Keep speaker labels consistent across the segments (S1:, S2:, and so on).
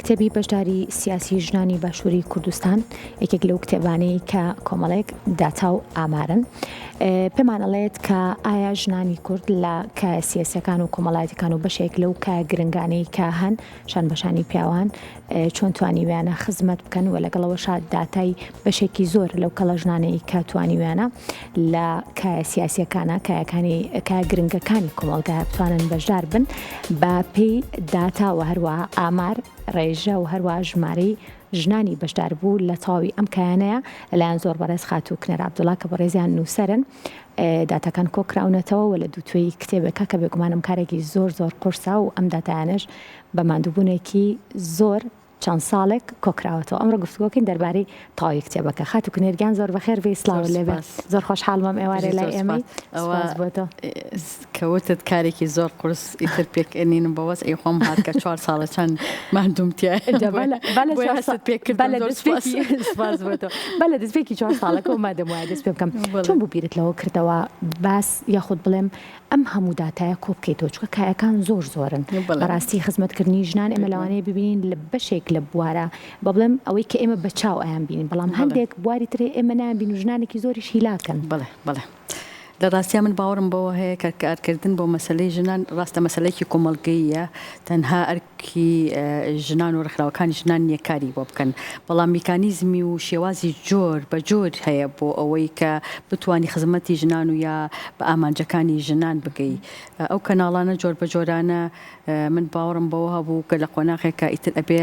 S1: کتێبی بەشداری سیاسی ژنانی باشووری کوردستان یەکێک لەو کتێبانەی کە کۆمەڵێک داتا و ئامارن پێمانەڵێت کە ئایا ژنانی کورد لە کایە سیاسیەکان و کۆمەڵایەتەکان و بەشێک لەو کایە گرنگانەی کە هەن شان بەشانی پیاوان چۆن توانیویانە خزمەت بکەن و لەگەڵەوەشا داتای بەشێکی زۆر لەو کەڵە ژنانەی کە توانیویانە لە کایە سیاسیەکانە کایەکانی کایە گرنگەکانی کۆمەڵگایە بتوانن بەشدار بن بە پێی داتا و هەروەها ئامار ڕێژە و هەروە ژمارەی ژنانی بەشدار بوو لە تەواوی ئەم کایانەیە لەلایەن زۆر بەڕێز خات و کنەر عەبدوڵڵا کە بەڕێزیان نووسەرن داتاکان کۆکراونەتەوە و لە دووتوێی کتێبەکە کە بێگومانم کارێکی زۆر قورسا و ئەم داتایانەش بە ماندووبوونێکی زۆر چەند ساڵێک کۆکراوەتەوە. ئەمڕۆ گفتوگۆکەین دەربارەی تەواوی کتێبەکە. خات و کنێرگیان زۆر بەخێر بێ سلااو لێبێ زۆر خۆشحاڵمەم ئێوارێ لای ئێمەی بۆتەوە
S2: کەوتت کارێکی زۆر قورس ئیتر پێکێنین بەوەس ئەی خۆم هات کە 4 ساڵە چەند مادوومتیە
S1: بەلە دەستپێکی 4 ساڵەکە و مادەم وایە دەست پێ بکەم چۆن بوو بیرت لەوە کردەوە باس یاخود بڵێم ئەم هەموو داتایە کۆ بکەیتەوە چونکە کایەکان زۆرن بەڕاستی خزمەتکردنی ژنان ئێمە لەوانەیە ببینین لە بەشێک لە بوارە بە بڵێم ئەوەی کە ئێمە بەچاو ئەیان بینین بەڵام هەندێک بواری ترێ ئێمە نابین و ژنانێکی زۆریش هیلاکەن.
S2: بەڵێ لە ڕاستیا من باوەڕم بەوە هەیە کە کارکردن بۆ مەسلەی ژنان ڕاستە مەسلەیەکی کۆمەڵگەییە تەنها ئەرکی ژنان و ڕێکخراوەکانی ژنان نییە کاری بۆ بکەن بەڵام میکانیزمی و شێوازی جۆر بە جۆر هەیە بۆ ئەوەی کە بتوانی خزمەتی ژنان و یا بە ئامانجەکانی ژنان بگەی. ئەو کەناڵانە جۆر بە جۆرانە من باوەڕم بەوە هەبوو کە لە قۆناغێکە ئیتر ئەبێ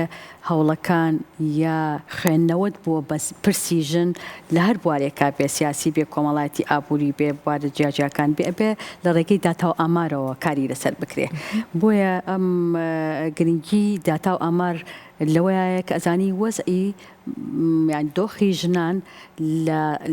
S2: هەوڵەکان یا خوێندنەوەت بۆ بەس پرسی ژن لە هەر بوارێکا بێ سیاسی بێ کۆمەڵایەتی ئابووری بێ بوارە جیاجیاکان بێ لە ڕێگەی داتا و ئامارەوە کاری لەسەر بکرێ. بۆیە ئەم گرنگی داتا و ئامار لەوەیە کە ئەزانی وەزعی یان دۆخی ژنان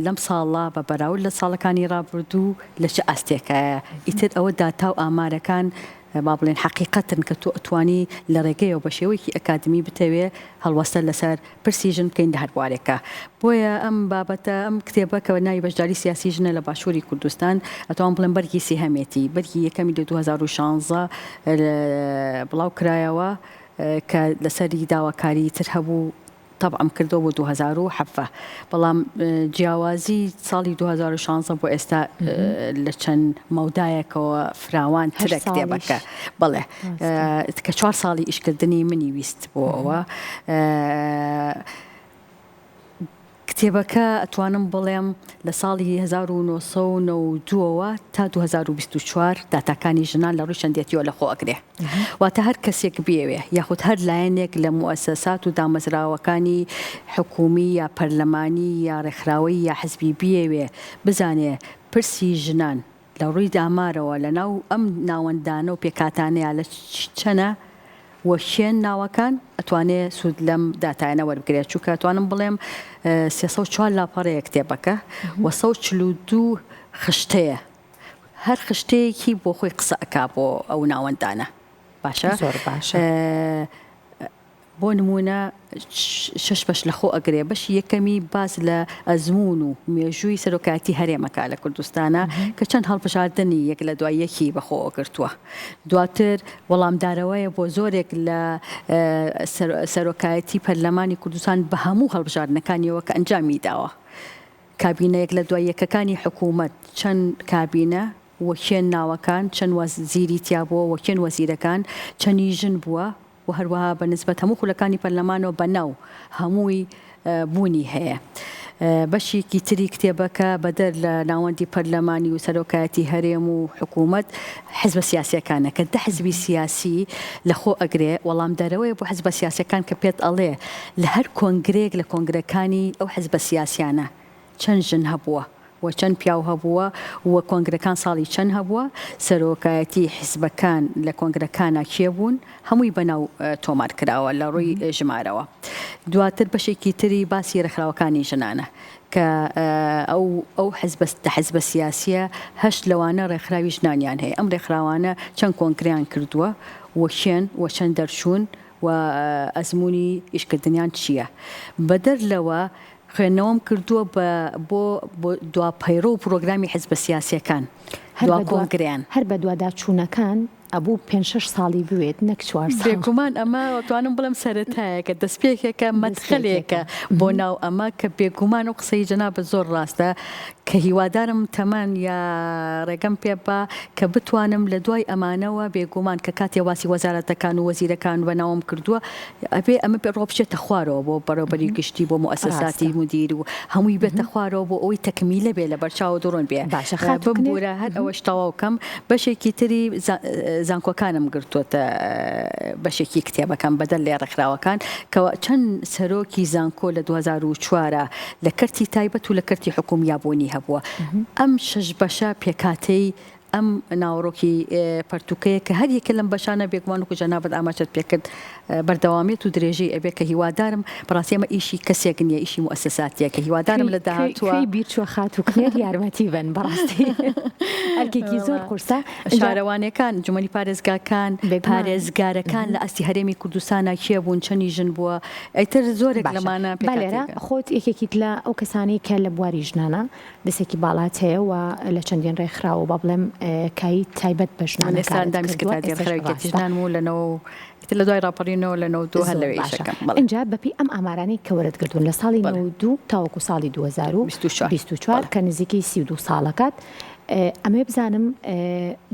S2: لەم ساڵە بە بەراورد لە ساڵەکانی ڕابردوو لە چه ئاستێکایە ئیتر ئەوە داتا و ئامارەکان با بڵێن حقیقەتن کە تۆ ئەتوانی لە ڕێگەیەوە بە شێوەیەکی ئەکادمی بتەوێ هەڵوەستە لەسەر پرسی ژن بکەین لە هەر بوارێکە. بۆیە ئەم بابەتە ئەم کتێبە کە ناوی بەشداری سیاسی ژنە لە باشووری کوردستان ئەتوان بڵێن بەرگی سێهەمێتی بەرگی یەکەمی لە 2016 بڵاو کرایەوە کە لەسەری داواکاری تر هەبوو طبعا کردەوە بۆ 2007 بەڵام جیاوازی ساڵی 2016 بۆ ئێستا لە چەند مەودایەکەوە فراوان ترە کتێبەکە بەڵێ کە 4 ساڵی ئیشکردنی منی ویست بۆ ئەوە کتێبەکە ئەتوانم بڵێم لە ساڵی 1992ەوە تا 2024 داتاکانی ژنان لە ڕووی چەندێتیەوە لەخۆ ئەگرێ واتە هەر کەسێک بێوێ یاخود هەر لایەنێک لە موەسسات و دامەزراوەکانی حکومی یا پەرلەمانی یا ڕێکخراوەی یا حزبی بێوێ بزانێ پرسی ژنان لە ڕووی دامارەوە لە ناو ئەم ناوەندانە و پێکاتانەیە لە چەنە وەشێن ناوەکان ئەتوانێت سوود لەم داتایانە وەربگرێت چونکە ئەتوانم بڵێم 304 لاپەڕەیە کتێبەکە و 142 خشتەیە هەر خشتەیەکی بۆ خۆی قسە ئەکا بۆ ئەو ناوەندانە باشە
S1: زۆر باشە.
S2: بۆ نمونە 6 بەش لەخۆ ئەگرێ بەشی یەکەمی باز لە ئەزمون و مێژووی سەرۆکایەتی هەرێمەکە لە کوردستانە کە چەند هەڵبژاردننی یەک لە دوای یەکی بەخۆ ئەگرتووە. دواتر وەڵامدارەوەیە بۆ زۆرێک لە سەرۆکایەتی پەرلەمانی کوردستان بە هەموو هەڵبژاردنەکانیەوە کە ئەنجامی داوە. کابینەیەک لە دوای یەکەکانی حکوومەت چەند کابینە وەکێن ناوەکان چەند وەزیری تیا بووە وەکێن وەزیرەکان چەندی ژن بووە و هەروەها بەنسبەت هەموو خولەکانی پەرلەمانەوە بەناو هەمووی بوونی هەیە. بەشێکی تری کتێبەکە بەدەر لە ناوەندی پەرلەمانی و سەرۆکایەتی هەرێم و حکوومەت حزبە سیاسیەکانە کە 10 حزبی سیاسی لەخۆ ئەگرێ وەڵامدارەوەی بۆ حزبە سیاسیەکان کە پێت ئەڵێ لە هەر کۆنگرێک لە کۆنگرەکانی ئەو حزبە سیاسیانە چەند ژن هەبووە و چەند پیاو هەبووە و کۆنگرەکان ساڵی چەند هەبووە سەرۆکایەتی حیزبەکان لە کۆنگرەکانە کێبوون هەمووی بەناو تۆمار کراوە لە ڕووی ژمارەوە. دواتر بەشێکی تری باسی ڕێکخراوەکانی ژنانە کە ئەو حزبە سیاسیە 8 لەوانە ڕێکخراوی ژنانیان هەیە. ئەم ڕێکخراوانە چەند کۆنگریان کردووە وەشێن و چەند دەرچوون و ئەزمموی ئیشکردنیان چییە. بەدەر لەوە خوێندنەوەم کردووە بۆ دواپەیڕۆ و پرۆگرامی حزبە سیاسیەکان دوا کۆنگریان
S1: هەر بە دواداچوونەکان ئەبوو 5-6 ساڵی بوێت نەک 4 ساڵ.
S2: بێگومان ئەمە توانم بڵم سەرەتایەکە دەستپێکێکە مەدخەلێکە بۆ ناو ئەمە کە بێگومان و قسەی جەنابەت زۆر ڕاستە کە هیوادارم تەمان یا ڕێگەم پێ بە کە بتوانم لە دوای ئەمانەوە بێگومان کە کاتێ واسی وەزارەتەکان و وەزیرەکان بەناوم کردووە ئەبێ ئەمە پێ ڕۆبچێتە خوارەوە بۆ بەڕێوەبەری گشتی بۆ موسساتی مدیر و هەمووی بێتە خوارەوە بۆ ئەوەی تەکمیلە بێ لە بەرچاو دڕۆن بێ بمبورە هەر ئەوەش تەواوکەم بەشێکی تری زانکۆکانم گرتووەتە بەشێکی کتێبەکەم بەدەل لێ ڕێکخراوەکان کەەوە چەند سەرۆکی زانکۆ لە 2004 لە کەرتی تایبەت و لە کەرتی حکومیابوونی هەبووە ئەم 6 بەشە پێکاتەی ئەم ناوڕۆکی پەرتوکەیە کە هەر یەکە لەم بەشانە بێگومان و جەنابەت ئاماژەت پێکرد بەردەوامیت و درێژەی ئەبێ کە هیوادارم بەڕاستی ئەمە ئیشی کەسێک نییە ئیشی موسساتیە کە هیوادارم لە داهاتوە
S1: بیرچوە خاتووکێت یارمەتی بن بەڕاستی ئەرکێکی زۆر قورسە
S2: شارەوانەکان جومەنی پارێزگاکان پارێزگارەکان لە ئەستی هەرێمی کوردستانە کێ بوون چەندی ژن بووە ئەیتر زۆرێک لەمانە
S1: پێێرە خۆت یەکێکیت لە ئەو کەسانی کە لە بواری ژنانە دەستێکی باڵات هەیە و لە چەندین ڕێکخراوە با بڵێم کایی تایبەت بە
S2: ژنان و لەنەوە لە دوای راپەڕینەوە لە 92 هەر لەوەیشەکەم
S1: اینجا بەپی ئەم ئامارانی کە وەرەگرتوون لە ساڵی 92 تاوەکو ساڵی 2024 کە نزیکی 32 ساڵەکەات ئەمێ بزانم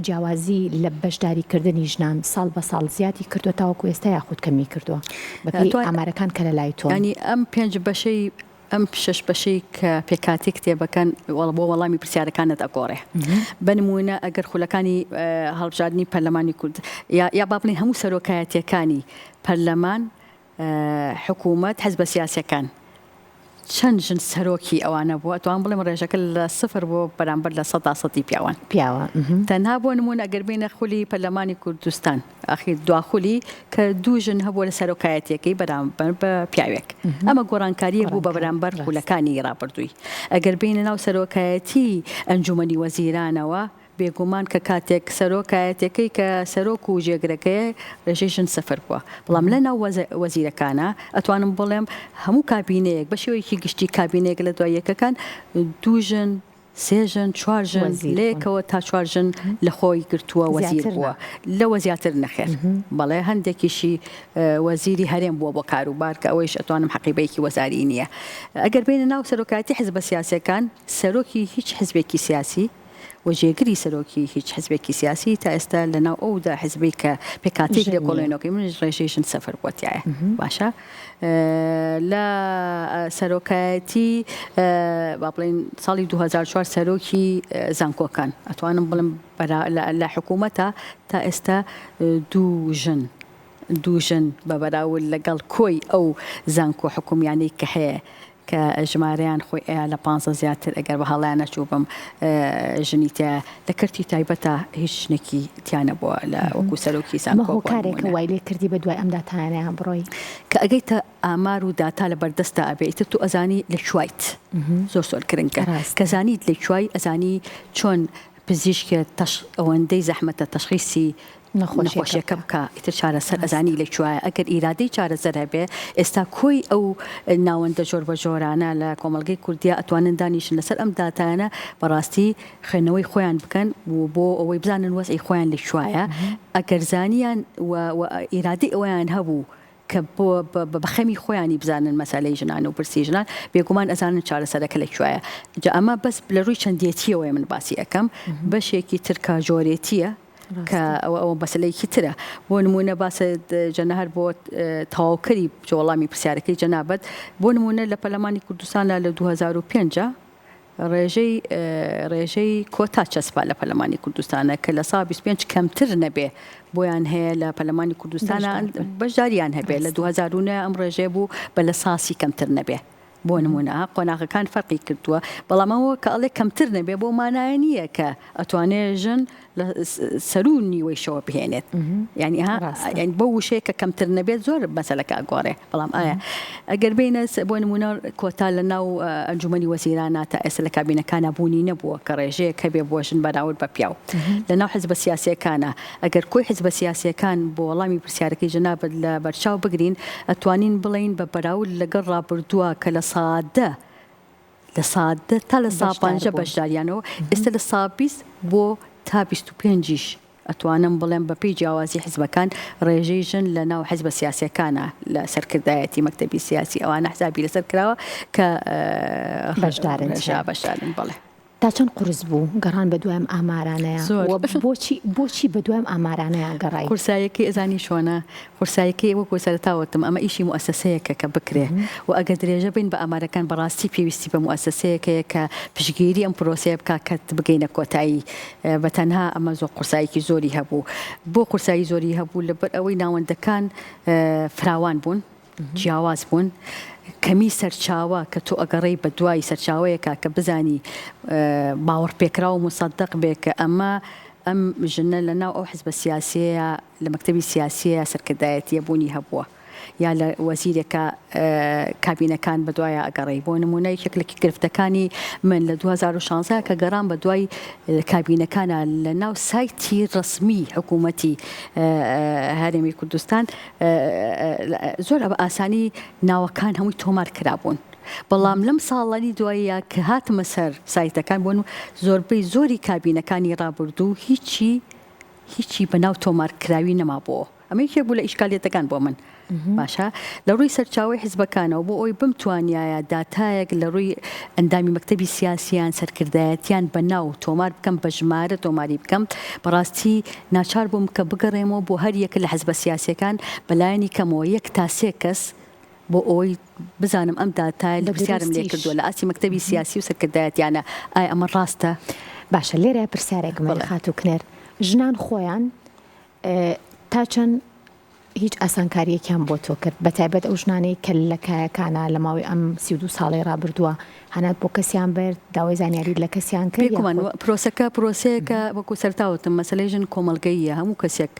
S1: جیاوازی لە بەشداریکردنی ژنان ساڵ بە ساڵ زیاتی کردووە تاوەکو ئێستا یاخود کەمی کردووە بەپی ئامارەکان کە لە لای تۆ
S2: ینی ئەم 5 بەشەی ئەم 6 بەشەی کە پێکاتی کتێبەکان بۆ وەڵامی پرسیارەکانت ئەگۆڕێ بنمونە ئەگەر خولەکانی هەڵبژاردننی پەرلەمانی کورد یا با بڵێن هەموو سەرۆکایەتیەکانی پەرلەمان حکوومەت حەزب سیاسیەکان چەند ژن سەرۆکی ئەوانە بووە توان بڵێم ڕێژەکە لە 0 بۆ بەرامبەر لە 100% پیاوە تەنها بۆ نمونە ئەگەر بینە خولی پەرلەمانی کوردستان ئاخیر دواخولی کە 2 ژن هەبووە لە سەرۆکایەتیەکەی بەرامبەر بە پیاوێک ئەمە گۆڕانکاریە بوو بە بەرامبەر خولەکانی ڕابردووی ئەگەر بینە ناو سەرۆکایەتی ئەنجومەنی وەزیرانەوە بێگومان کە کاتێک سەرۆکایەتەکەی کە سەرۆک و ژێگرەکەی ڕێژەیشن 0 بووە بەڵام لە ناو وەزیرەکانە ئەتوانم بڵێم هەموو کابینەیەک بە شێوەیەکی گشتی کابینەیەک لە دوای یەکەکان 2 ژن 3 ژن 4 ژن لێکەوە تا 4 ژن لە خۆی گرتووە وەزیر بووە لەوە زیاتر نەخێر بەڵێ هەندێکیشی وەزیری هەرێم بووە بۆ کاروبار کە ئەوەیش ئەتوانم حەقیبەیەکی وەزاری نییە ئەگەر بینە ناو سەرۆکایەتی حزبە سیاسیەکان سەرۆکی هیچ حزبێکی سیاسی وەجێگری سەرۆکی هیچ حزبێکی سیاسی تا ئێستا لەناو ئەودا حزبی کە پێکاتێک لە کۆڵێنەوەی منش ڕێژەیشن 0 بۆتیایە باشە لە سەرۆکایەتی با بڵێن ساڵی 2004 سەرۆکی زانکۆکان ئەتوانم بڵم لە حکوومەتە تا ئێستا 2 ژن بە بەراورد لەگەڵ کۆی ئەو زانکۆ حکومیانەی کە هەیە کە ژمارەیان خۆی لە 15 زیاتر ئەگەر بە هەڵیان نەچوو بم ژنیتە لە کەرتی تایبەتە هیچ شنێکی تیانە بووە لە وەکو سەرۆکی زانکۆ
S1: کارێکە وای لێ کردی بە دوای ئەم داتانیان بڕۆی
S2: کە ئەگەیتە ئامار و داتا لە بەردەستا ئەبێتە تو ئەزانی لە کوایت زۆر کرنگە کە زانیت لە کوای ئەزانی چۆن پزیشکە ئەوەندەی زەحمەتە تەشخیصی نەخۆشیەکە بکە ئیتر چارەسەر ئەزانی لە کوایە ئەگەر ئیرادەی چارەسەر هەبێ ئێستا کۆی ئەو ناوەندە جۆر بە جۆرانە لە کۆمەڵگەی کوردیا ئەتوانن دانیشن لەسەر ئەم داتانە بەڕاستی خوێنەوەی خۆیان بکەن و بۆ ئەوەی بزانن وەزعی خۆیان لە کوایە ئەگەر زانیان ئیرادەی ئەویان هەبوو کە بەخەمی خۆیانی بزانن مەسالەی ژنان و پرسی ژنان بێگومان ئەزانن چارەسەرەکە لە کوایە جا ئەمە بەس لە ڕووی چەندێتیەوەی من باسی ئەەکەم بەشێکی ترکە جۆرێتیە کە ئەوە بەسلەیەکی ترە بۆ نمونە باسە جەنەهەر بۆ تەواوکەری وەڵامی پرسیارەکەی جەنابەت بۆ نمونە لە پەرلەمانی کوردستانە لە 2005 ڕێژەی کۆتا چەسپا لە پەرلەمانی کوردستانە کە لە سا 25 کەمتر نەبێ بۆیان هەیە لە پەرلەمانی کوردستانە بەشداریان هەبێ لە 2009 ئەم ڕێژێ بوو بە لە ساسی کەمتر نەبێ بۆ نمونە قۆناغەکان فەرقی کردووە بەڵام ئەوە کە ئەڵێ کەمتر نەبێ بۆ مانایە نییە کە ئەتوانێ ژن لە سەرون نیوەیشەوە بهێنێت ینی بۆ وشەیە کە کەمتر نەبێت زۆر مەسەلەکە ئەگۆڕێ بەڵام ئایا ئەگەر بینە بۆ نمونە کۆتا لە ناو ئەنجومەنی وەزیرانە تا ئێستا لە کابینەکانە بوونی نەبووە کە ڕێژەیە کە بێ بۆ ژن بەراورد بە پیاو لە ناو حزبە سیاسیەکانە ئەگەر کۆی حزبە سیاسیەکان بۆ وەڵامی پرسیارەکەی جەنابەت لە بەرچاو بگرین ئەتوانین بڵین بە بەراورد لەگەڵ ڕابردووە کە لە سادە تا لە سا 50 بەشداریانەوە ئێستا لە سا 20 بۆ تا 25 ئەتوانم بڵێم بەپی جیاوازی حیزبەکان ڕێژەی ژن لە ناو حیزبە سیاسیەکانە لە سەرکردایەتی مەکتەبی سیاسی ئەوانە حسابی لەسەر کراوە کە
S1: بەشدارن
S2: بەڵێ.
S1: تا چەند قورس بوو گەڕان بە دوایم ئامارانەیە بۆچی بە دوایم ئامارانەیە گەڕای؟
S2: قورسایەکی ئەزانی شۆنە قورسایەکی وەکو سەرتاوەتم ئەمە ئیشی مؤسسەیەکە کە بکرێ و ئەگەر درێژە بین بە ئامارەکان بەڕاستی پێویستی بە مؤسسەیەکەیە کە پشگیری ئەم پرۆسەیە بکات کە بگەینە کۆتایی بە تەنها ئەمە زۆر قورسایەکی زۆری هەبوو بۆ قورسایی زۆری هەبوو لەبەر ئەوەی ناوەندەکان فراوان بوون جیاواز بوون کەمی سەرچاوە کە تۆ ئەگەڕێی بە دوای سەرچاوەیەکە کە بزانی باوەڕ پێکرا و مصدق بێ کە ئەم ژنە لە ناو ئەو حیزبە سیاسیەیە لە مەکتەبی سیاسیە سەرکردایەتیە بوونی هەبووە یا لە وەزیرێکە کابینەکان بە دوایە ئەگەڕێی بۆ نمونەی یەکێکی گرفتەکانی من لە 2016 کە گەڕان بە دوای کابینەکانە لە ناو سایتی ڕسمی حکوومەتی هەرێمی کوردستان زۆر بە ئاسانی ناوەکان هەمووی تۆمار کرابوون. بەڵام لەم ساڵانی دوایە کە هاتمە سەر سایتەکان بوون زۆربەی زۆری کابینەکانی ڕابردوو هیچی بەناو تۆمارکراوی نەما بۆ ئەمە یەکێک بوو لە ئیشکالیەتەکان بۆ من باشە لە ڕووی سەرچاوی حیزبەکانەوە بۆ ئەوی بمتوانایە داتایەک لە ڕووی ئەندامی مەکتەبی سیاسیان سەرکردایەتیان بەناو تۆمار بکەم بە ژمارە تۆماری بکەم بەڕاستی ناچار بووم کە بگەڕێمەوە بۆ هەر یەک لە حیزبە سیاسیەکان بەلایەنی کەمەوە 1 تا 3 کەس بۆ ئەوەی بزانم ئەم داتای لە پرسیارم لێ کردووە لە ئاسی مەکتەبی سیاسی و سەرکردایەتیانە ئایا ئەمە ڕاستە؟
S1: باشە لێرە پرسیارێکمان خات و کنێر ژنان خۆیان تا چەند هیچ ئاسانکاریەکیان بۆ تۆ کرد بەتایبەت ئەو ژنانەی کە لە کایەکانە لە ماوەی ئەم 32 ساڵی ڕابردووە هەنات بۆ کەسیان بێت داوای زانیاری لە کەسیان کرد
S2: پرۆسەیەکە وەکو سەرتاوتم مەسەلەی ژن کۆمەڵگەییە هەموو کەسێک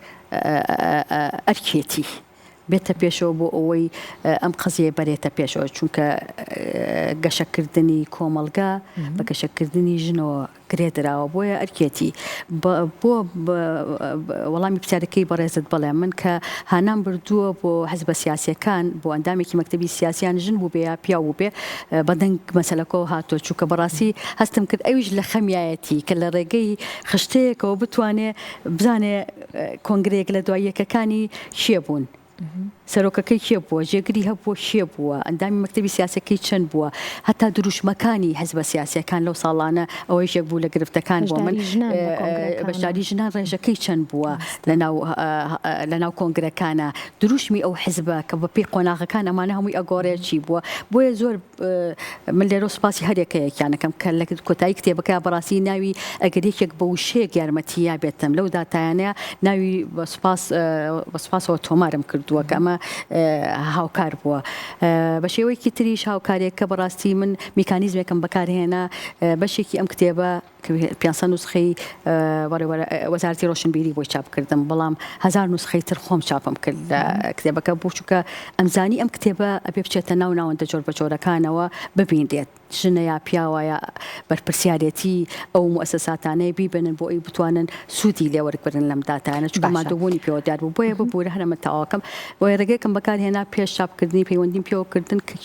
S2: ئەرکێتی بێتە پێشەوە بۆ ئەوەی ئەم قزیە بەرێتە پێشەوە چونکە گەشەکردنی کۆمەڵگا بە گەشەکردنی ژنەوە گرێدراوە بۆیە ئەرکێتی بۆ وەڵامی پرسیارەکەی بەڕێزت بڵێ من کە هانام بردووە بۆ حیزبە سیاسیەکان بۆ ئەندامێکی مەکتەبی سیاسیان ژن بوو بێ یا پیا بوو بێ بەدەنگ مەسەلەکەەوە هاتۆ چونکە بەڕاستی هەستم کرد ئەویش لە خەمیایەتی کە لە ڕێگەی خشتەیەکەوە بتوانێ بزانێ کۆنگرێک لە دوای یەکەکانی شێ بوون سەرۆکەکەی کێ بووە ژێگری هەبووە شێ بووە ئەندامی مەکتەبی سیاسەکەی چەند بووە هەتا دروشمەکانی حیزبە سیاسیەکان لەو ساڵانە ئەوەی یەک بوو لە گرفتەکان بۆ من بەشداری ژنان ڕێژەکەی چەند بووە لە ناو کۆنگرەکانە دروشمی ئەو حیزبە کە بە پێی قۆناغەکان ئەمانە هەمووی ئەگۆڕێ چی بووە بۆیە زۆر من لێرە سوپاسی هەرێکەیەکیانەکەم کە لە کۆتایی کتێبەکە بەڕاستی ناوی ئەگەرێکێک بە وشەیەک یارمەتییا بێتم لەو داتایانەیە ناوی بە سوپاسەوە تۆمارم کردووە کە ئەمە هاوکار بووە بە شێوەیەکی تریش هاوکارێک کە بەڕاستی من میکانیزمێکم بەکارهێنا بەشێکی ئەم کتێبە 500 نوسخەی وەزارەتی ڕۆشنبیری بۆی چاپکردم بەڵام 1000 نوسخەی تر خۆم چاپم کرد لە کتێبەکە بۆ چونکە ئەمزانی ئەم کتێبە ئەبێ بچێتە ناو ناوەندە جۆر بە جۆرەکانەوە ببیندێت ژنە یا پیاوایە بەرپرسیارەتی ئەو مؤسساتانەی بیبنن بۆ ئەی بتوانن سوودی لێ وەرگرن لەم داتانە چونکە مادەبوونی پێوەدار بوو بۆیە ببوورە هەرمە تەواوەکەم بۆیە ڕێگەیەکم بەکارهێنا پێش چاپکردنی پەیوەندیم پێوەکردن کە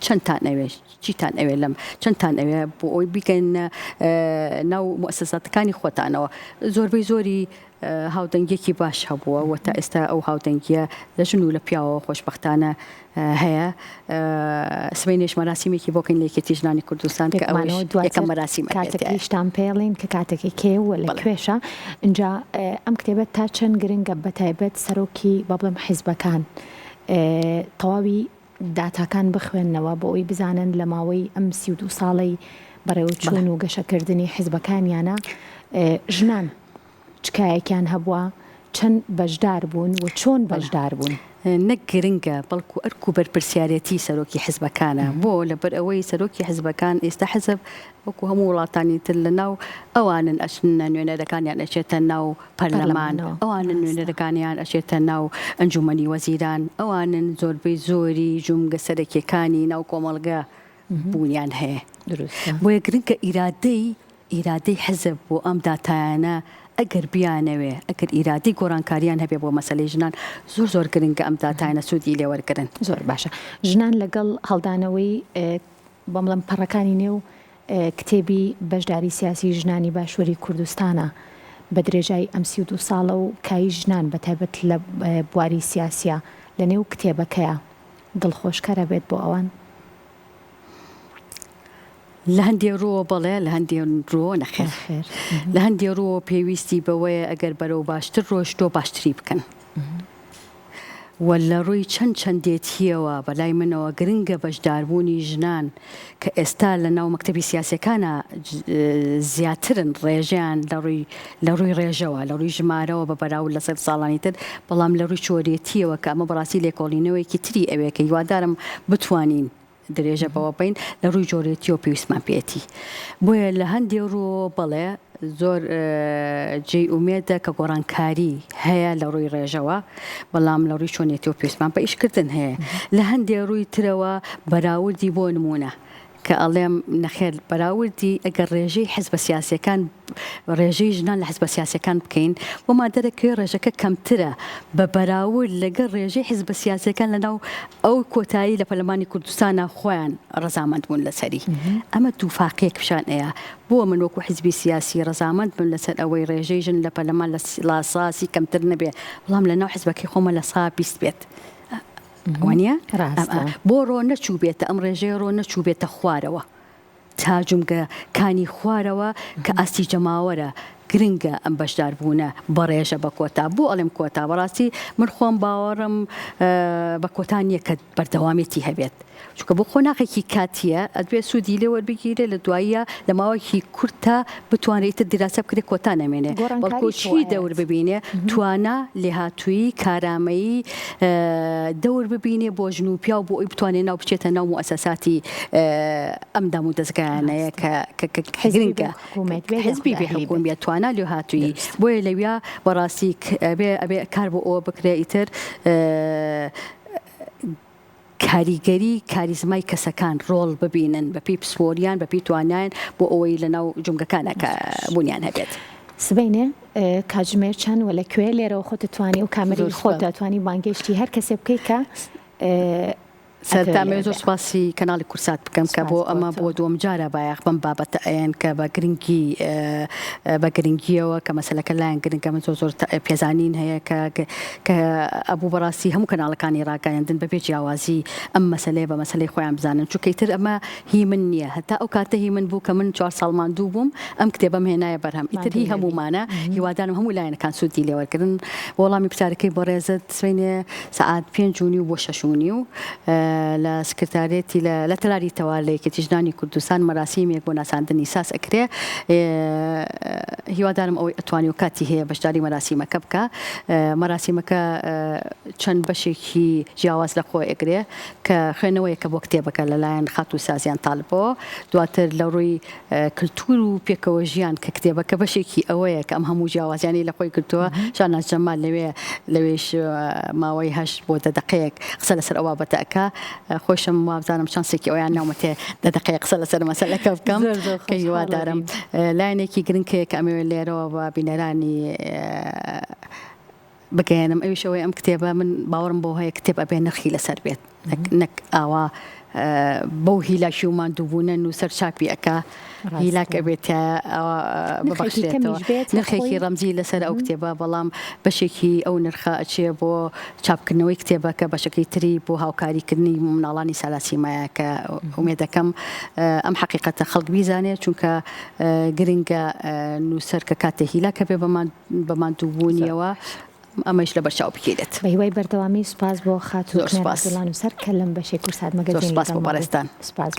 S2: چەندتان ئەوێ چیتان ئەوێ لەم چەندتان ئەوێ بۆ ئەوی بیکەن ناو مؤسساتەکانی خۆتانەوە زۆربەی زۆری هاودەنگێکی باش هەبووە و تا ئێستا ئەو هاودەنگیە لە ژن و لە پیاوە خۆشبەختانە هەیە سبەینێش مەراسیمێکی بۆکەین لە یەکێتی ژنانی کوردستان کە ئەوەش یەکەم مەراسیمە
S1: کاتێکیشتان پێڵین کە کاتێکی کێوە لە کوێشە اینجا ئەم کتێبەت تا چەند گرنگە بەتایبەت سەرۆکی با بڵێم حیزبەکان تەواوی داتاکان بخوێننەوە بۆ ئەوی بزانن لە ماوەی ئەم 32 ساڵی بەڕێوەچوون و گەشەکردنی حیزبەکانیانە ژنان چکایەکیان هەبووە چەند بەشدار بوون و چۆن بەشدار بوون
S2: نەک گرنگە بەڵکو ئەرک و بەرپرسیارەتی سەرۆکی حیزبەکانە بۆ لەبەر ئەوەی سەرۆکی حیزبەکان ئێستا حەزب وەکو هەموو وڵاتانی تر لە ناو ئەوانن ئەچنە نوێنەرەکانیان ئەچێتە ناو پەرلەمان ئەوانن نوێنەرەکانیان ئەچێتە ناو ئەنجومەنی وەزیران ئەوانن زۆربەی زۆری جومگە سەرەکیەکانی ناو کۆمەڵگە بوونیان هەیە بۆیە گرنگە ئیرادەی حەزب بۆ ئەم داتایانە ئەگەر بیانەوێ ئەگەر ئیرادی گۆڕانکاریان هەبێ بۆ مەسەلەی ژنان زۆر گرنگە ئەم داتایانە سوودی لێوەرگرن
S1: زۆر باشە ژنان لەگەڵ هەڵدانەوەی بەڵام پەڕەکانی نێو کتێبی بەشداری سیاسی ژنانی باشووری کوردستانە بە درێژای ئەم 32 ساڵە و کای ژنان بەتایبەت لە بواری سیاسیە لە نێو کتێبەکەیە دڵخۆشکەرە بێت بۆ ئەوان؟
S2: لە هەندێک ڕۆ بەڵێ لە هەندێک ڕۆ نەخێر لە هەندێک ڕۆ پێویستی بەوەیە ئەگەر بەرەو باشتر ڕۆشتۆ باشتری بکەن و لە ڕووی چەندێتیەوە بەلای منەوە گرنگە بەشداربوونی ژنان کە ئێستا لە ناو مەکتەبی سیاسەکانە زیاترن ڕێژیان لە ڕووی ڕێژەوە لە ڕووی ژمارەوە بە بەراورد لە 100 ساڵانی تر بەڵام لە ڕووی چۆرێتیەوە کە ئەمە بەڕاستی لێکۆڵینەوەیەکی تری ئەوەیە کە هیوادارم بتوانین درێژە بەوە بین لە ڕووی جۆرێتی و پێویستمان پێێتی بۆیە لە هەندێک ڕۆ بەڵێ زۆر جێی ئومێدە کە گۆڕانکاری هەیە لە ڕووی ڕێژەوە بەڵام لە ڕووی چۆنێتی و پێویستمان بە ئیشکردن هەیە لە هەندێک ڕووی ترەوە بەراوردی بۆ نمونە کە ئەڵێم نەخێر بەراوردی ئەگەر ڕێژەی حزبە سیاسیەکان ڕێژەی ژنان لە حزبە سیاسیەکان بکەین وما دەرەکەوێ ڕێژەکە کەمترە بە بەراورد لەگەر ڕێژەی حزبە سیاسیەکان لەناو ئەو کۆتایی لە پەرلەمانی کوردستانە خۆیان ڕەزامەند بوون لەسەری ئەمە دووفاقەیەک پیشانەیە بۆ من وەکو حزبی سیاسی ڕەزامەند بن لەسەر ئەوەی ڕێژەی ژن لە پەرلەمان لە ساسی کەمتر نەبێ بەڵام لەناو حزبەکەی خۆمە لە سا 20 بێت وانە بۆ ڕۆ نەچوو بێتە ئەم ڕێژەیە ڕۆ نەچوو بێتە خوارەوە تا جومگەکانی خوارەوە کە ئاستی جەماوەرە گرنگە ئەم بەشداربوونە بە ڕێژە بە کۆتا بۆ ئەڵێم کۆتا بەڕاستی من خۆم باوەڕم بە کۆتا نییە کە بەردەوامێتی هەبێت چونکە بۆ خۆناغێکی کاتیە ئەدوێ سوودی لێ وەربگیرێ لە دواییە لە ماوەیەکی کورتە بتوانێتە دیراسە بکرێت کۆتا نەمێنێ بەڵکو چی دەور ببینێ توانە لێهاتووی کارامەیی دەور ببینێ بۆ ژن و پیا و بۆ ئەوی بتوانێت ناو بچێتە ناو موسەساتی ئەم دام و دەستگایانەیە کە گرنگە حزبی بێ حکوومیەت توانە لێهاتووی بۆیە لەویا بەڕاستی ئەبێ کار بۆ ئەوە بکرێ ئیتر کاریگەری کاریزمای کەسەکان ڕۆڵ ببینن بەپی پسپۆریان بەپی توانیان بۆ ئەوەی لە ناو جومگەکانە کە بوونیان هەبێت.
S1: سبەینێ کاتژمێر چەند و لەکوێ لێرەوە خۆت توانی و کامەری خۆت دەتوانی بانگەشتی هەر کەسێ بکەیت کە
S2: سەرتامێ زۆر سپاسی کەناڵی کورسات بکەم کە بۆ ئەمە بۆ دووەم جارە بایەخ بەم بابەتە ئەیان کە بە گرنگیەوە کە مەسەلەکە لایەن گرنگە من زۆر پێزانین هەیە کە ئەبوو بەڕاستی هەموو کەناڵەکانی ڕاگەیاندن بەبێ جیاوازی ئەم مەسەلەیە بە مەسەلەی خۆیان بزانن چونکە ئیتر ئەمە هی من نییە هەتا ئەو کاتە هی من بوو کە من 4 ساڵمان دوو بووم ئەم کتێبەم هێنایە بەرهەم ئیتر هی هەمومانە هیوادارم هەموو لایەنەکان سوودی لێوەرگرن وەڵامی پرسیارەکەی بۆ ڕێزت سوێنێ سەعات 5:30 بۆ 6:30 لە سکرتارێتی لە تەلاری تەواڵەیەکێتی ژنانی کوردستان مەراسیمێک بۆ ناساندنی ساس ئەکرێ هیوادارم ئەوەی ئەتوانی و کاتی هەیە بەشداری مەراسیمەکە بکە مەراسیمەکە چەند بەشێکی جیاواز لە خۆ ئەگرێ کە خوێنەوەیەکە بۆ کتێبەکە لەلایەن خات و سازیان تاالبەوە دواتر لە ڕووی کللتور و پێکەوە ژیان کە کتێبەکە بەشێکی ئەوەیە کە ئەم هەموو جیاوازیانی لە خۆی کردووە شاناز جەمال لەوێش ماوەی 8 بۆ 10 دقەیەک قسە لەسەر ئەوە بەتەکە خۆشم وابزانم چانسێکی ئەویان ناومەتێ 10 دقەیە قسە لەسەر مەسەلەکە بکەم کە هیوادارم لایەنێکی گرنگەیە کە ئەمەوێ لێرەوە بە بینەرانی بگەێنم ئەویشەوەی ئەم کتێبە من باوەڕم بۆ هەیە کتێب ئەبێ نرخی لەسەر بێت نەک ئاوا بەو هیلاکی ومان دووبوونەن و سەر چاپی ئەکا هیلاکە بێت ببەخشێتەوە نرخێکی ڕەمزی لەسەر ئەو کتێبە بەڵام بەشێکی ئەو نرخە ئەچێ بۆ چاپکردنەوەی کتێبەکە بەشەکەی تری بۆ هاوکاریکردنی مناڵانی سالاسیمایە کە ئومێدەکەم ئەم حقیقەتە خەڵک بیزانێت چونکە گرنگە نووسەر کە کاتێ هیلاکە بێ بەمان دووبوونیەوە ئەمەش لە بەرچاو بکێت
S1: بە هیوای بەردەوامی سوپاس بۆ خاتوو دڵان و سەر کە لەم بەشێ کورسات مەگەزین
S2: سپاس بۆ بەڕێستان
S1: سپاس